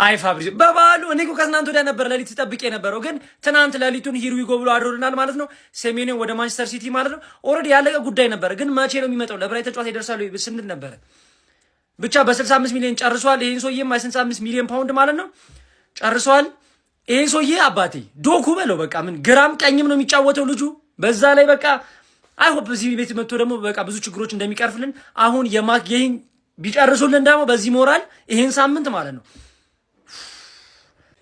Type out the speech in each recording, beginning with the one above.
አይ ፋብሪዚዮ በባሉ እኔ እኮ ከትናንት ወዲያ ነበር ሌሊት ተጠብቄ ነበረው፣ ግን ትናንት ሌሊቱን ሂር ዊ ጎ ብሎ አድሮልናል ማለት ነው። ሴሜኒዮ ወደ ማንቸስተር ሲቲ ማለት ነው። ኦልሬዲ ያለቀ ጉዳይ ነበር፣ ግን መቼ ነው የሚመጣው ለብራይተን ተጫዋች ይደርሳሉ ስንል ነበር። ብቻ በ65 ሚሊዮን ጨርሷል። ይሄን ሰውዬማ 65 ሚሊዮን ፓውንድ ማለት ነው ጨርሷል። ይሄ ሰውዬ አባቴ ዶኩ በለው በቃ ምን ግራም ቀኝም ነው የሚጫወተው ልጁ። በዛ ላይ በቃ አይ ሆፕ እዚህ ቤት መጥቶ ደግሞ በቃ ብዙ ችግሮች እንደሚቀርፍልን አሁን ይሄን ቢጨርሱልን ደግሞ በዚህ ሞራል ይሄን ሳምንት ማለት ነው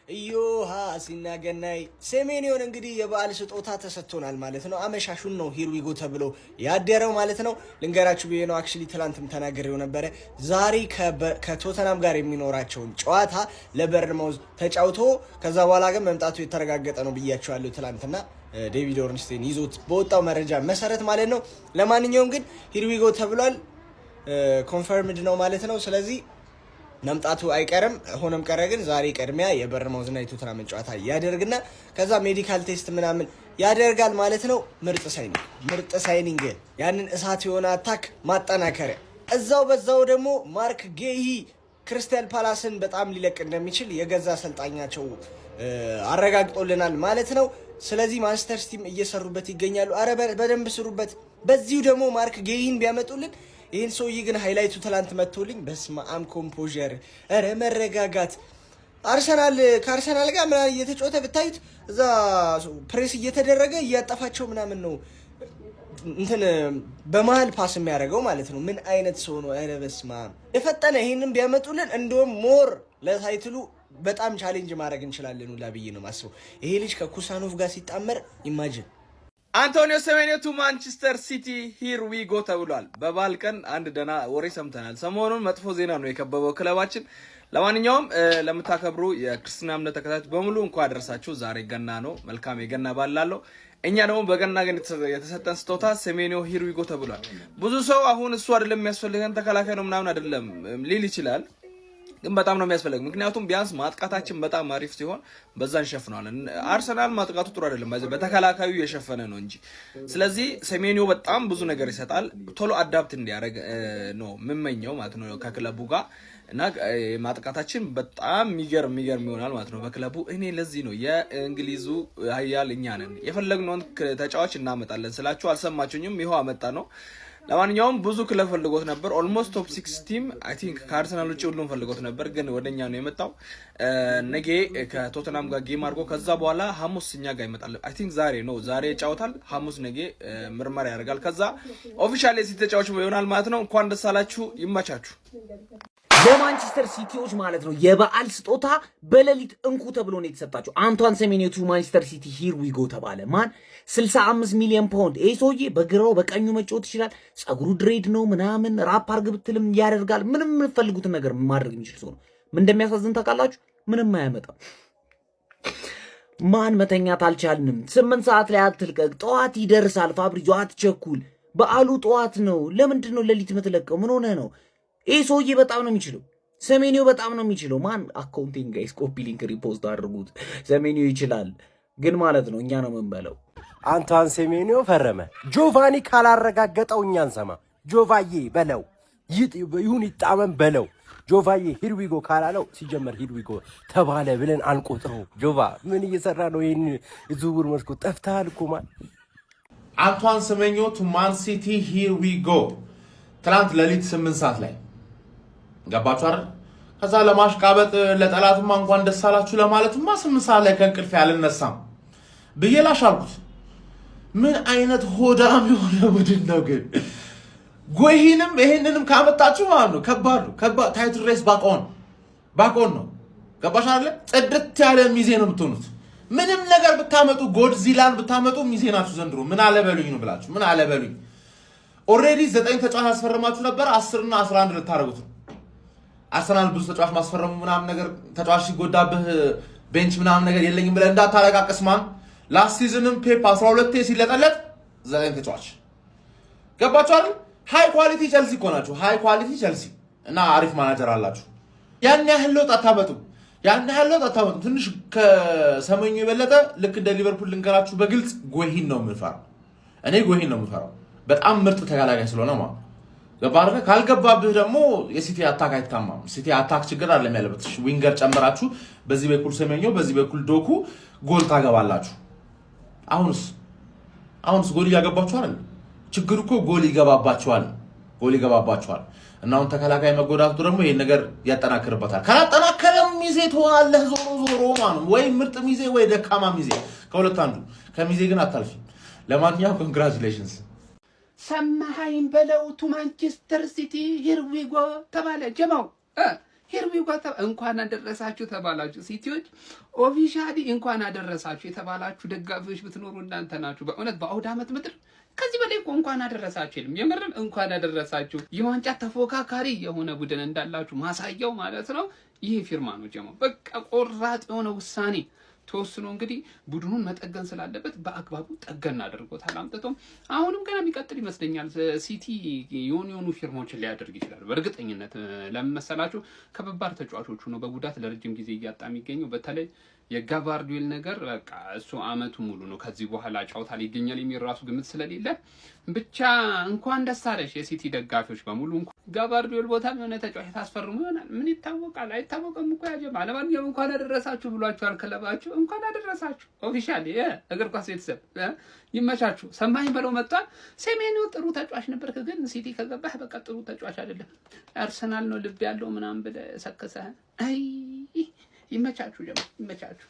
እዮሃ ሲናገናይ ሴሜኒዮን እንግዲህ የበዓል ስጦታ ተሰጥቶናል ማለት ነው። አመሻሹን ነው ሂር ዊ ጎ ተብሎ ያደረው ማለት ነው። ልንገራችሁ ብዬ ነው አክቹሊ ትላንትም ተናግሬው ነበረ። ዛሬ ከቶተናም ጋር የሚኖራቸውን ጨዋታ ለበርንማውዝ ተጫውቶ ከዛ በኋላ ግን መምጣቱ የተረጋገጠ ነው ብያቸዋለሁ ትላንትና ዴቪድ ኦርንስቴን ይዞት በወጣው መረጃ መሰረት ማለት ነው። ለማንኛውም ግን ሂር ዊ ጎ ተብሏል፣ ኮንፈርምድ ነው ማለት ነው። ስለዚህ መምጣቱ አይቀርም። ሆነም ቀረ ግን ዛሬ ቀድሚያ የበርንማውዝና የቶተንሃም ጨዋታ ያደርግና ከዛ ሜዲካል ቴስት ምናምን ያደርጋል ማለት ነው። ምርጥ ሳይኒንግ ያንን እሳት የሆነ አታክ ማጠናከሪያ እዛው በዛው ደግሞ ማርክ ጌሂ ክሪስታል ፓላስን በጣም ሊለቅ እንደሚችል የገዛ አሰልጣኛቸው አረጋግጦልናል ማለት ነው። ስለዚህ ማንቸስተር ሲቲም እየሰሩበት ይገኛሉ። አረ በደንብ ስሩበት። በዚሁ ደግሞ ማርክ ጌሂን ቢያመጡልን ይህን ሰውዬ ግን ሃይላይቱ ትላንት መጥቶልኝ በስማም ኮምፖዠር፣ ኧረ መረጋጋት። ከአርሰናል ጋር ምናምን እየተጫወተ ብታዩት እዛ ፕሬስ እየተደረገ እያጠፋቸው ምናምን ነው እንትን በመሀል ፓስ የሚያደርገው ማለት ነው። ምን አይነት ሰው ነው? ኧረ በስማም የፈጠነ ይሄንን ቢያመጡልን እንደውም ሞር ለታይትሉ በጣም ቻሌንጅ ማድረግ እንችላለን ሁላ ብዬ ነው ማስበው። ይሄ ልጅ ከኩሳኖቭ ጋር ሲጣመር ኢማጂን። አንቶኒዮ ሴሜኒዮ ቱ ማንቸስተር ሲቲ ሂር ዊ ጎ ተብሏል። በበዓል ቀን አንድ ደህና ወሬ ሰምተናል። ሰሞኑን መጥፎ ዜና ነው የከበበው ክለባችን። ለማንኛውም ለምታከብሩ የክርስትና እምነት ተከታዮች በሙሉ እንኳን አደረሳችሁ። ዛሬ ገና ነው። መልካም የገና በዓል ላለው። እኛ ደግሞ በገና ግን የተሰጠን ስጦታ ሴሜኒዮ ሂር ዊ ጎ ተብሏል። ብዙ ሰው አሁን እሱ አይደለም የሚያስፈልገን ተከላካይ ነው ምናምን አይደለም ሊል ይችላል፣ ግን በጣም ነው የሚያስፈልግ። ምክንያቱም ቢያንስ ማጥቃታችን በጣም አሪፍ ሲሆን በዛ እንሸፍነዋለን። አርሰናል ማጥቃቱ ጥሩ አይደለም በተከላካዩ የሸፈነ ነው እንጂ። ስለዚህ ሴሜኒዮ በጣም ብዙ ነገር ይሰጣል። ቶሎ አዳፕት እንዲያደርግ ነው የምመኘው ማለት ነው ከክለቡ ጋር እና ማጥቃታችን በጣም የሚገርም ይሆናል ማለት ነው በክለቡ። እኔ ለዚህ ነው የእንግሊዙ ኃያል እኛ ነን፣ የፈለግነውን ተጫዋች እናመጣለን ስላችሁ አልሰማችሁኝም? ይኸው አመጣ ነው። ለማንኛውም ብዙ ክለብ ፈልጎት ነበር። ኦልሞስት ቶፕ 6 ቲም አይ ቲንክ ከአርሰናል ውጪ ሁሉም ፈልጎት ነበር፣ ግን ወደኛ ነው የመጣው። ነገ ከቶተንሃም ጋር ጌም አድርጎ ከዛ በኋላ ሐሙስ እኛ ጋር ይመጣል። አይ ቲንክ ዛሬ ይጫወታል። ሐሙስ ነገ ምርመራ ያደርጋል። ከዛ ኦፊሻሊ ሲተጫወች ይሆናል ማለት ነው። እንኳን ደስ አላችሁ፣ ይመቻችሁ። ለማንቸስተር ሲቲዎች ማለት ነው የበዓል ስጦታ በሌሊት እንኩ ተብሎ ነው የተሰጣቸው። አንቷን ሴሜኒዮ ቱ ማንቸስተር ሲቲ ሂር ዊ ጎ ተባለ። ማን 65 ሚሊዮን ፓውንድ። ይሄ ሰውዬ በግራው በቀኙ መጫወት ይችላል። ጸጉሩ ድሬድ ነው ምናምን ራፕ አርግ ብትልም ያደርጋል። ምንም የምትፈልጉትን ነገር ማድረግ የሚችል ሰው ነው። ምን እንደሚያሳዝን ታውቃላችሁ? ምንም አያመጣም። ማን መተኛት አልቻልንም። 8 ሰዓት ላይ አትልቀቅ፣ ጠዋት ይደርሳል። ፋብሪዞ አትቸኩል። በዓሉ ጠዋት ነው። ለምንድን ነው ሌሊት የምትለቀው? ምን ሆነ ነው? ይህ ሰውዬ በጣም ነው የሚችለው። ሴሜኒዮ በጣም ነው የሚችለው። ማን አካውንቲንግ ጋይስ ኮፒ ሊንክ ሪፖስት አድርጉት። ሴሜኒዮ ይችላል ግን ማለት ነው እኛ ነው የምንበለው። አንቷን ሴሜኒዮ ፈረመ። ጆቫኒ ካላረጋገጠው እኛ እንሰማ። ጆቫዬ በለው ይሁን ይጣመን በለው። ጆቫዬ ሂር ዊ ጎ ካላለው ሲጀመር ሂር ዊ ጎ ተባለ ብለን አንቆጥረው። ጆቫ ምን እየሰራ ነው? ይህን ዝውውር መስኮት ጠፍተሃል እኮ ማን። አንቷን ሴሜኒዮ ቱ ማን ሲቲ ሂር ዊ ጎ ትናንት ሌሊት 8 ሰዓት ላይ ገባችሁ አይደል? ከዛ ለማሽቃበጥ ለጠላትማ እንኳን ደስ አላችሁ ለማለትማ 8 ሰዓት ላይ ከእንቅልፍ ያልነሳም ብዬ ላሻልኩት። ምን አይነት ሆዳም የሆነ ቡድን ነው ግን! ይሄንንም ካመጣችሁ ማለት ነው ከባድ ታይትል ሬስ ባቆን ነው። ገባችሁ አይደል? ጽድት ያለ ሚዜ ነው የምትሆኑት። ምንም ነገር ብታመጡ ጎድዚላን ብታመጡ ሚዜ ናችሁ ዘንድሮ። ምን አለበሉኝ ነው ብላችሁ ምን አለበሉኝ። ኦልሬዲ 9 ተጫዋች አስፈርማችሁ ነበር፣ 10 እና 11 ልታረጉት ነው። አርሰናል ብዙ ተጫዋች ማስፈረሙ ምናምን ነገር ተጫዋች ሲጎዳብህ ቤንች ምናምን ነገር የለኝም ብለህ እንዳታለቃቅስ ማን። ላስት ሲዝንም ፔፕ 12 ሲለጠለጥ 9 ተጫዋች ገባችሁ አይደል? ሃይ ኳሊቲ ቸልሲ እኮ ናችሁ። ሃይ ኳሊቲ ቸልሲ እና አሪፍ ማናጀር አላችሁ። ያን ያህል ለውጥ አታመጡም። ትንሽ ከሰመኙ የበለጠ ልክ እንደ ሊቨርፑል ልንገራችሁ በግልጽ ጎሂን ነው የምፈራው። በጣም ምርጥ ተከላካይ ስለሆነ ማለት ገባህ ካልገባብህ ደግሞ የሲቲ አታክ አይታማም ሲቲ አታክ ችግር አይደለም ያለበት ዊንገር ጨምራችሁ በዚህ በኩል ሰሜኞ በዚህ በኩል ዶኩ ጎል ታገባላችሁ አሁንስ ጎል ያገባችሁ አይደል ችግሩ እኮ ጎል ይገባባችኋል እና አሁን ተከላካይ መጎዳቱ ደግሞ ይሄን ነገር ያጠናክርበታል ካላጠናከረም ሚዜ ትሆናለህ ዞሮ ማለት ወይ ምርጥ ሚዜ ወይ ደካማ ሚዜ ከሁለት አንዱ ከሚዜ ግን አታልፊ ለማንኛውም ኮንግራቹሌሽንስ ሰማሃይን በለው ቱ ማንቸስተር ሲቲ ሂር ዊ ጎ ተባለ ጀማው ሂር ዊ ጎ እንኳን አደረሳችሁ ተባላችሁ ሲቲዎች ኦፊሻሊ እንኳን አደረሳችሁ የተባላችሁ ደጋፊዎች ብትኖሩ እናንተ ናችሁ በእውነት በአውድ አመት ምድር ከዚህ በላይ እንኳን አደረሳችሁ ይልም የምርን እንኳን አደረሳችሁ የዋንጫ ተፎካካሪ የሆነ ቡድን እንዳላችሁ ማሳያው ማለት ነው ይሄ ፊርማ ነው ጀማው በቃ ቆራጥ የሆነ ውሳኔ ተወስኖ እንግዲህ ቡድኑን መጠገን ስላለበት በአግባቡ ጠገን አድርጎታል አምጥቶም አሁንም ገና የሚቀጥል ይመስለኛል ሲቲ የሆኑ ፊርማዎችን ሊያደርግ ይችላል በእርግጠኝነት ለመሰላችሁ ከበባር ተጫዋቾቹ ነው በጉዳት ለረጅም ጊዜ እያጣ የሚገኘው በተለይ የጋቫርዲዮል ነገር በቃ እሱ አመቱ ሙሉ ነው ከዚህ በኋላ ጫውታል ይገኛል የሚል ራሱ ግምት ስለሌለ ብቻ እንኳን ደስ አለሽ የሲቲ ደጋፊዎች በሙሉ ጋቫርዲዮል ቦታ የሆነ ተጫዋች ታስፈርሙ ይሆናል ምን ይታወቃል አይታወቅም እኮ ያጀማ ለማንኛውም እንኳን አደረሳችሁ ብሏችኋል ክለባችሁ እንኳን አደረሳችሁ ኦፊሻሊ እግር ኳስ ቤተሰብ ይመቻችሁ ሰማኝ በለው መጣ ሴሜኒዮ ጥሩ ተጫዋች ነበር ግን ሲቲ ከገባህ በቃ ጥሩ ተጫዋች አይደለም አርሰናል ነው ልብ ያለው ምናምን ብለህ ሰከሰህ አይ ይመቻችሁ ጀማ ይመቻችሁ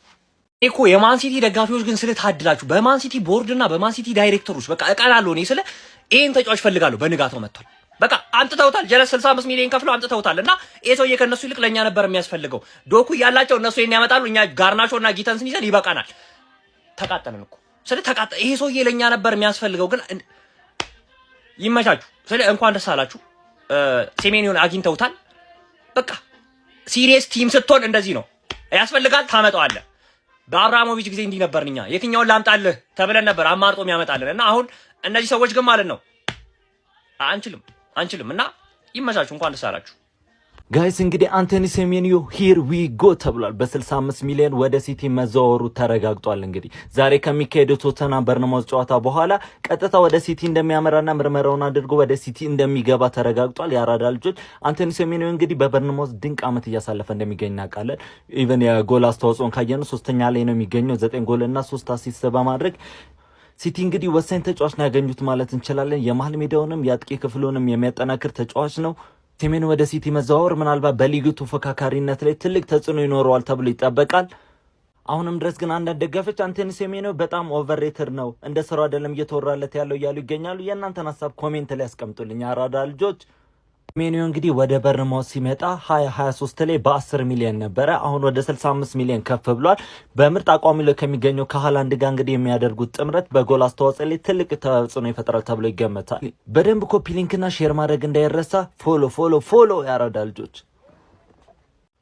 እኮ የማን ሲቲ ደጋፊዎች ግን ስለታድላችሁ በማን ሲቲ ቦርድ እና በማን ሲቲ ዳይሬክተሮች በቃ እቃላለሁ እኔ ስለ ይሄን ተጫዋች ፈልጋለሁ በንጋታው መጥቷል በቃ አንጥተውታል ጀለስ 65 ሚሊዮን ከፍለው አንጥተውታልና ይሄ ሰውዬ ከነሱ ይልቅ ለኛ ነበር የሚያስፈልገው ዶኩ ያላቸው እነሱ ይሄን ያመጣሉ እኛ ጋርናቾና ጊተንስን ይዘን ይበቃናል ተቃጠለን እኮ ስለ ተቃጠለ ይሄ ሰውዬ ለኛ ነበር የሚያስፈልገው ግን ይመቻችሁ ስለ እንኳን ደስ አላችሁ ሴሜኒዮን አግኝተውታል በቃ ሲሪየስ ቲም ስትሆን እንደዚህ ነው ያስፈልጋል ታመጣዋለህ በአብራሞቪች ጊዜ እንዲህ ነበርኛ የትኛውን ላምጣልህ ተብለን ነበር አማርጦ የሚያመጣልን እና አሁን እነዚህ ሰዎች ግን ማለት ነው አንችልም እና ይመቻችሁ እንኳን ደስ አላችሁ ጋይስ እንግዲህ አንቶኒ ሴሜኒዮ ሂር ዊ ጎ ተብሏል በ65 ሚሊዮን ወደ ሲቲ መዛወሩ ተረጋግጧል እንግዲህ ዛሬ ከሚካሄደው ቶተንሃም በርንማውዝ ጨዋታ በኋላ ቀጥታ ወደ ሲቲ እንደሚያመራና ምርመራውን አድርጎ ወደ ሲቲ እንደሚገባ ተረጋግጧል ያራዳ ልጆች አንቶኒ ሴሜኒዮ እንግዲህ በበርንማውዝ ድንቅ አመት እያሳለፈ እንደሚገኝ እናውቃለን ኢቨን የጎል አስተዋጽኦን ካየነው 3ኛ ላይ ነው የሚገኘው 9 ጎል እና 3 አሲስት በማድረግ ሲቲ እንግዲህ ወሳኝ ተጫዋች ነው ያገኙት ማለት እንችላለን የመሃል ሜዳውንም የአጥቂ ክፍሉንም የሚያጠናክር ተጫዋች ነው ሴሜኒዮ ወደ ሲቲ መዛወር ምናልባት በሊጉ ተፎካካሪነት ላይ ትልቅ ተጽዕኖ ይኖረዋል ተብሎ ይጠበቃል አሁንም ድረስ ግን አንዳንድ ደጋፊዎች አንቶኒ ሴሜኒዮ በጣም ኦቨርሬትድ ነው እንደ ስራው አይደለም እየተወራለት ያለው እያሉ ይገኛሉ የእናንተን ሐሳብ ኮሜንት ላይ ያስቀምጡልኝ አራዳ ልጆች ሴሜኒዮ እንግዲህ ወደ በርንማውዝ ሲመጣ 2023 ላይ በ10 ሚሊዮን ነበረ አሁን ወደ 65 ሚሊዮን ከፍ ብሏል በምርጥ አቋሙ ላይ ከሚገኘው ከሃላንድ ጋር እንግዲህ የሚያደርጉት ጥምረት በጎል አስተዋጽኦ ላይ ትልቅ ተጽዕኖ ይፈጥራል ተብሎ ይገመታል በደንብ ኮፒ ሊንክና ሼር ማድረግ እንዳይረሳ ፎሎ ያራዳ ልጆች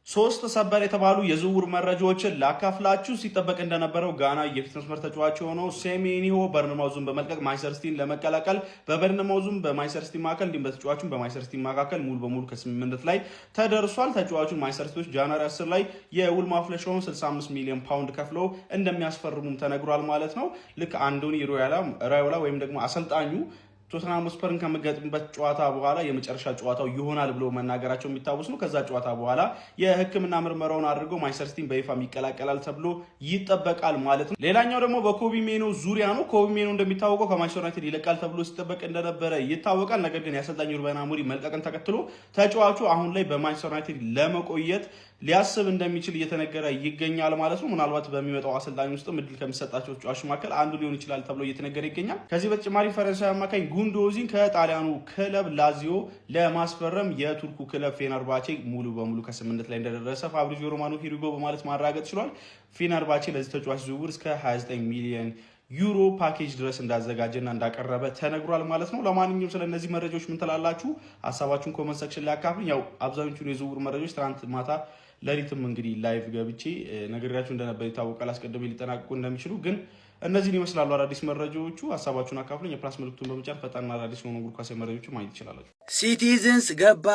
ሶስት ሰበር የተባሉ የዝውውር መረጃዎችን ላካፍላችሁ ሲጠበቅ እንደነበረው ጋና የፊት መስመር ተጫዋች የሆነው ሴሜኒዮ በርንማውዝን በመልቀቅ ማንቸስተር ሲቲን ለመቀላቀል በበርንማውዝም በማንቸስተር ሲቲ መካከል እንዲሁም በተጫዋቹም በማንቸስተር ሲቲ መካከል ሙሉ በሙሉ ከስምምነት ላይ ተደርሷል ተጫዋቹን ማንቸስተር ሲቲዎች ጃንዋሪ 10 ላይ የውል ማፍለሻውን 65 ሚሊዮን ፓውንድ ከፍለው እንደሚያስፈርሙም ተነግሯል ማለት ነው ልክ አንዶኒ ራዮላ ወይም ደግሞ አሰልጣኙ ቶተንሃም ስፐርን ከመገጥምበት ጨዋታ በኋላ የመጨረሻ ጨዋታው ይሆናል ብሎ መናገራቸው የሚታወስ ነው ከዛ ጨዋታ በኋላ የሕክምና ምርመራውን አድርገው ማንቸስተር ሲቲን በይፋ ይቀላቀላል ተብሎ ይጠበቃል ማለት ነው ሌላኛው ደግሞ በኮቢ ሜኖ ዙሪያ ነው ኮቢ ሜኖ እንደሚታወቀው ከማንቸስተር ዩናይትድ ይለቃል ተብሎ ሲጠበቅ እንደነበረ ይታወቃል ነገር ግን የአሰልጣኝ ሩበን አሞሪም መልቀቅን ተከትሎ ተጫዋቹ አሁን ላይ በማንቸስተር ዩናይትድ ለመቆየት ሊያስብ እንደሚችል እየተነገረ ይገኛል ማለት ነው ምናልባት በሚመጣው አሰልጣኝ ውስጥም እድል ከሚሰጣቸው ተጫዋቾች መካከል አንዱ ሊሆን ይችላል ተብሎ እየተነገረ ይገኛል ከዚህ በተጨማሪ ፈረንሳይ አማካኝ ጉንዶዚን ከጣሊያኑ ክለብ ላዚዮ ለማስፈረም የቱርኩ ክለብ ፌነርባቼ ሙሉ በሙሉ ከስምምነት ላይ እንደደረሰ ፋብሪዚዮ ሮማኖ ሂሩጎ በማለት ማረጋገጥ ችሏል ፌነርባቼ ለዚህ ተጫዋች ዝውውር እስከ 29 ሚሊዮን ዩሮ ፓኬጅ ድረስ እንዳዘጋጀና እንዳቀረበ ተነግሯል ማለት ነው ለማንኛውም ስለነዚህ መረጃዎች ምን ትላላችሁ ሐሳባችሁን ኮሜንት ሴክሽን ላይ አካፍሉኝ ያው አብዛኞቹን የዝውውር መረጃዎች ትናንት ማታ ለሊትም እንግዲህ ላይቭ ገብቼ ነገራችሁ እንደነበር ይታወቃል አስቀድሜ ሊጠናቀቁ እንደሚችሉ ግን እነዚህን ይመስላሉ አዳዲስ መረጃዎቹ። ሀሳባችሁን አካፍሉኝ። የፕላስ ምልክቱን በመጫን ፈጣንና አዳዲስ የሆኑ እግር ኳስ መረጃዎችን ማግኘት ትችላላችሁ። ሲቲዝንስ ገባ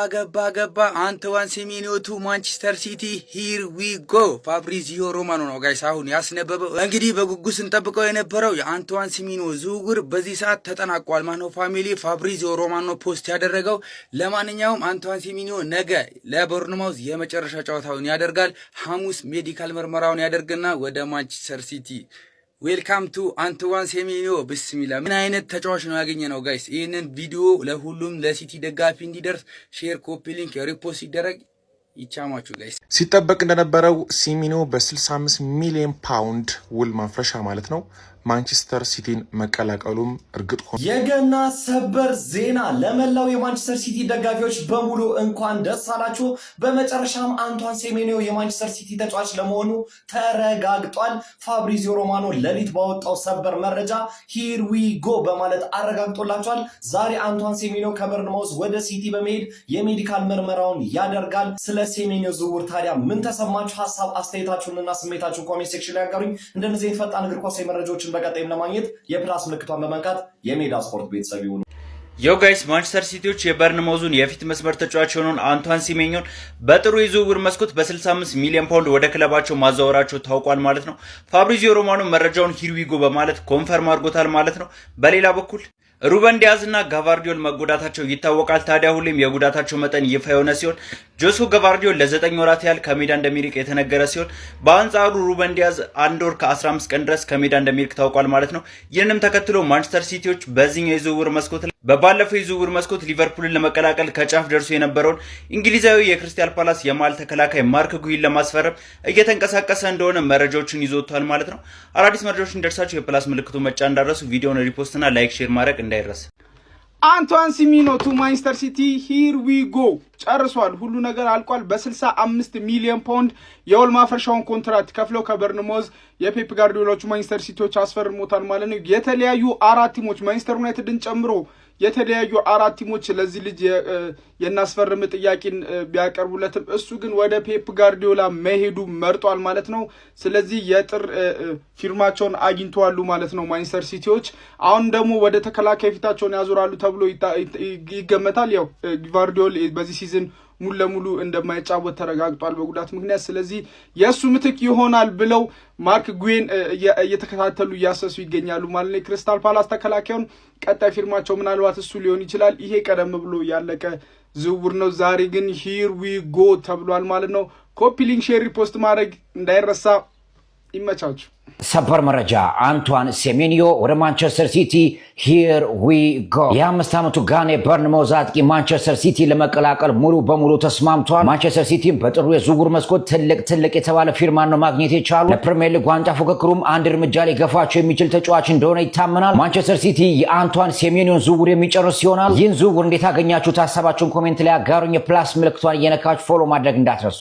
አንቶዋን ሴሜኒዮ ቱ ማንቸስተር ሲቲ ሂር ዊ ጎ። ፋብሪዚዮ ሮማኖ ነው ጋይስ አሁን ያስነበበው። እንግዲህ በጉጉት ስንጠብቀው የነበረው የአንቶዋን ሴሜኒዮ ዝውውር በዚህ ሰዓት ተጠናቋል። ማነው ፋሚሊ ፋብሪዚዮ ሮማኖ ፖስት ያደረገው። ለማንኛውም አንቶዋን ሴሜኒዮ ነገ ለቦርንማውዝ የመጨረሻ ጨዋታውን ያደርጋል። ሐሙስ ሜዲካል ምርመራውን ያደርግና ወደ ማንቸስተር ሲቲ ዌልካም ቱ አንቶዋን ሴሜኒዮ። ብስሚላ ምን አይነት ተጫዋች ነው ያገኘ ነው ጋይስ። ይህንን ቪዲዮ ለሁሉም ለሲቲ ደጋፊ እንዲደርስ ሼር፣ ኮፒ ሊንክ፣ ሪፖስት ሲደረግ ይቻማችሁ ጋይስ። ሲጠበቅ እንደነበረው ሴሜኒዮ በ65 ሚሊዮን ፓውንድ ውል ማፍረሻ ማለት ነው ማንቸስተር ሲቲን መቀላቀሉም እርግጥ ሆነ። የገና ሰበር ዜና ለመላው የማንቸስተር ሲቲ ደጋፊዎች በሙሉ እንኳን ደስ አላችሁ። በመጨረሻም አንቷን ሴሜኒዮ የማንቸስተር ሲቲ ተጫዋች ለመሆኑ ተረጋግጧል። ፋብሪዚዮ ሮማኖ ሌሊት ባወጣው ሰበር መረጃ ሂር ዊ ጎ በማለት አረጋግጦላቸዋል። ዛሬ አንቷን ሴሜኒዮ ከበርንማውዝ ወደ ሲቲ በመሄድ የሜዲካል ምርመራውን ያደርጋል። ስለ ሴሜኒዮ ዝውውር ታዲያ ምን ተሰማችሁ? ሀሳብ አስተያየታችሁንና ስሜታችሁን ኮሜንት ሴክሽን ላይ ያጋሩኝ። እንደነዚህ ፈጣን እግር ኳስ መረጃዎችን በቀጣይም ለማግኘት የፕላስ ምልክቷን በመንካት የሜዳ ስፖርት ቤተሰብ ይሁኑ። ዮ ጋይስ ማንቸስተር ሲቲዎች የበርንማውዙን የፊት መስመር ተጫዋች የሆነውን አንቷን ሴሜኒዮን በጥሩ የዝውውር መስኮት በ65 ሚሊዮን ፓውንድ ወደ ክለባቸው ማዛወራቸው ታውቋል ማለት ነው። ፋብሪዚዮ ሮማኖ መረጃውን ሂር ዊ ጎ በማለት ኮንፈርም አድርጎታል ማለት ነው። በሌላ በኩል ሩበን ዲያዝ እና ጋቫርዲዮል መጎዳታቸው ይታወቃል። ታዲያ ሁሌም የጉዳታቸው መጠን ይፋ የሆነ ሲሆን ጆሱ ጋቫርዲዮል ለ9 ወራት ያህል ከሜዳ እንደሚርቅ የተነገረ ሲሆን በአንጻሩ ሩበን ዲያዝ 1 ወር ከ15 ቀን ድረስ ከሜዳ እንደሚርቅ ታውቋል ማለት ነው። ይህንም ተከትሎ ማንቸስተር ሲቲዎች በዚህኛው የዝውውር መስኮት በባለፈው የዝውውር መስኮት ሊቨርፑልን ለመቀላቀል ከጫፍ ደርሶ የነበረውን እንግሊዛዊ የክሪስታል ፓላስ የማል ተከላካይ ማርክ ጉሂን ለማስፈረም እየተንቀሳቀሰ እንደሆነ መረጃዎችን ይዞ ወጥቷል ማለት ነው። አዳዲስ መረጃዎች እንደርሳችሁ የፕላስ ምልክቱ መጫን እንዳረሱ፣ ቪዲዮውን ሪፖስት እና ላይክ ሼር ማድረግ እንዳይረሳ። አንቷን ሴሜኒዮ ቱ ማንቸስተር ሲቲ ሂር ዊ ጎ ጨርሷል። ሁሉ ነገር አልቋል። በ65 ሚሊዮን ፓውንድ የውል ማፍረሻውን ኮንትራት ከፍለው ከበርንማውዝ የፔፕ ጋርዲዮላዎቹ ማንቸስተር ሲቲዎች አስፈርሞታል ማለት ነው። የተለያዩ 4 ቲሞች ማንቸስተር ዩናይትድን ጨምሮ የተለያዩ 4 ቲሞች ለዚህ ልጅ የናስፈርም ጥያቄን ቢያቀርቡለትም እሱ ግን ወደ ፔፕ ጋርዲዮላ መሄዱ መርጧል ማለት ነው። ስለዚህ የጥር ፊርማቸውን አግኝተዋል ማለት ነው ማንቸስተር ሲቲዎች። አሁን ደግሞ ወደ ተከላካይ ፊታቸውን ያዞራሉ ተብሎ ይገመታል። ያው ጋርዲዮላ በዚህ ሲዝን ሙሉ ለሙሉ እንደማይጫወት ተረጋግጧል በጉዳት ምክንያት። ስለዚህ የእሱ ምትክ ይሆናል ብለው ማርክ ጉሂን እየተከታተሉ እያሰሱ ይገኛሉ ማለት ነው። ክሪስታል ፓላስ ተከላካዩን ቀጣይ ፊርማቸው ምናልባት እሱ ሊሆን ይችላል። ይሄ ቀደም ብሎ ያለቀ ዝውውር ነው። ዛሬ ግን ሂር ዊ ጎ ተብሏል ማለት ነው። ኮፒ ሊንክ፣ ሼር፣ ሪፖስት ማድረግ እንዳይረሳ። ይመቻችሁ። ሰበር መረጃ አንቷን ሴሜኒዮ ወደ ማንቸስተር ሲቲ ሂር ዊ ጎ። የ5 ዓመቱ ጋና በርንማውዝ አጥቂ ማንቸስተር ሲቲ ለመቀላቀል ሙሉ በሙሉ ተስማምቷል። ማንቸስተር ሲቲ በጥሩ የዝውውር መስኮት ትልቅ የተባለ ፊርማን ነው ማግኘት የቻሉ። ለፕሪሚየር ሊግ ዋንጫ ፉክክሩም አንድ እርምጃ ላይ ገፋቸው የሚችል ተጫዋች እንደሆነ ይታመናል። ማንቸስተር ሲቲ የአንቷን ሴሜኒዮን ዝውውር የሚጨርስ ይሆናል። ይህን ዝውውር እንዴት አገኛችሁት? ሀሳባችሁን ኮሜንት ላይ አጋሩኝ። የፕላስ ምልክቷን እየነካችሁ ፎሎ ማድረግ እንዳትረሱ።